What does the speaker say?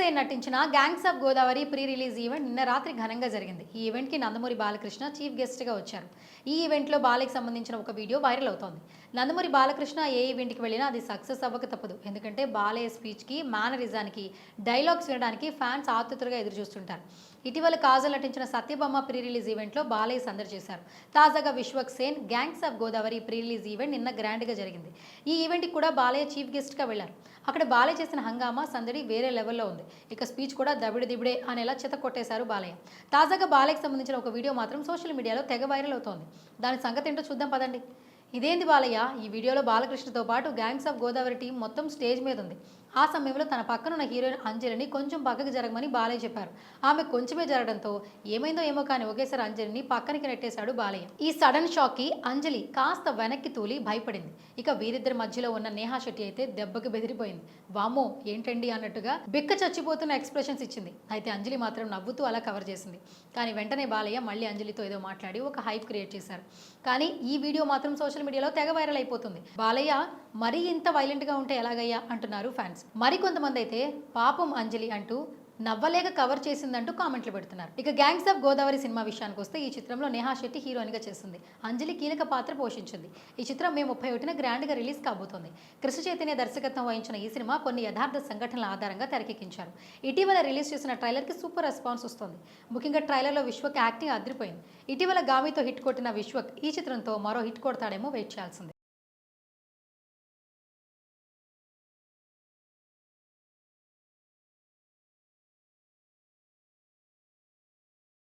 సేన్ నటించిన gangs of Godavari pre release event నిన్న రాత్రి ఘనంగా జరిగింది. ఈ ఈవెంట్కి నందమూరి బాలకృష్ణ చీఫ్ గెస్ట్గా వచ్చారు. ఈ ఈవెంట్లో బాలయ్యకి సంబంధించిన ఒక వీడియో వైరల్ అవుతోంది. నందమూరి బాలకృష్ణ ఏ ఈవెంట్కి వెళ్ళినా అది సక్సెస్ అవ్వక తప్పదు. ఎందుకంటే బాలయ్య స్పీచ్కి, మేనరిజానికి, డైలాగ్స్ వినడానికి ఫ్యాన్స్ ఆతృతగా ఎదురుచూస్తుంటారు. ఇటీవల కాజల్ నటించిన సత్యభామ ప్రీ రిలీజ్ ఈవెంట్లో బాలయ్య సందడి చేశారు. తాజాగా Vishwak Sen gangs of Godavari pre release event నిన్న గ్రాండ్గా జరిగింది. ఈ ఈవెంట్కి కూడా బాలయ్య చీఫ్ గెస్ట్గా వెళ్లారు. అక్కడ బాలయ్య చేసిన హంగామా సందడి వేరే లెవెల్లో ఉంది. ఇక స్పీచ్ కూడా దబిడి దిబిడే అనేలా చెత్త కొట్టేశారు బాలయ్య. తాజాగా బాలయ్యకి సంబంధించిన ఒక వీడియో మాత్రం సోషల్ మీడియాలో తెగ వైరల్ అవుతోంది. దాని సంగతి ఏంటో చూద్దాం పదండి. ఇదేంది బాలయ్య, ఈ వీడియోలో బాలకృష్ణతో పాటు గ్యాంగ్స్ ఆఫ్ గోదావరి టీం మొత్తం స్టేజ్ మీద ఉంది. ఆ సమయంలో తన పక్కనున్న హీరోయిన్ అంజలిని కొంచెం పక్కకి జరగమని బాలయ్య చెప్పారు. ఆమె కొంచెమే జరగడంతో ఏమైందో ఏమో కానీ ఒకేసారి అంజలిని పక్కనికి నెట్టేశాడు బాలయ్య. ఈ సడన్ షాక్ కి అంజలి కాస్త వెనక్కి తూలి భయపడింది. ఇక వీరిద్దరి మధ్యలో ఉన్న నేహా శెట్టి అయితే దెబ్బకి బెదిరిపోయింది. వామ్మో ఏంటండి అన్నట్టుగా బిక్క చచ్చిపోతున్న ఎక్స్ప్రెషన్స్ ఇచ్చింది. అయితే అంజలి మాత్రం నవ్వుతూ అలా కవర్ చేసింది. కానీ వెంటనే బాలయ్య మళ్ళీ అంజలితో ఏదో మాట్లాడి ఒక హైప్ క్రియేట్ చేశారు. కానీ ఈ వీడియో మాత్రం సోషల్ మీడియాలో తెగ వైరల్ అయిపోతుంది. బాలయ్య మరీ ఇంత వైలెంట్ గా ఉంటే ఎలాగయ్యా అంటున్నారు ఫ్యాన్స్. మరికొంతమంది అయితే పాపం అంజలి అంటూ నవ్వలేక కవర్ చేసిందంటూ కామెంట్లు పెడుతున్నారు. ఇక గ్యాంగ్స్ ఆఫ్ గోదావరి సినిమా విషయానికి వస్తే ఈ చిత్రంలో నేహా శెట్టి హీరోయిన్ గా చేస్తుంది. అంజలి కీలక పాత్ర పోషించింది. ఈ చిత్రం మే 31న గ్రాండ్ గా రిలీజ్ కాబోతోంది. కృష్ణ చైతన్య దర్శకత్వం వహించిన ఈ సినిమా కొన్ని యథార్థ సంఘటనల ఆధారంగా తెరకెక్కించారు. ఇటీవల రిలీజ్ చేసిన ట్రైలర్ కి సూపర్ రెస్పాన్స్ వస్తుంది. ముఖ్యంగా ట్రైలర్ లో విశ్వక్ యాక్టింగ్ అదిరిపోయింది. ఇటీవల గామితో హిట్ కొట్టిన విశ్వక్ ఈ చిత్రంతో మరో హిట్ కొడతాడేమో వెయిట్ చేయాల్సింది.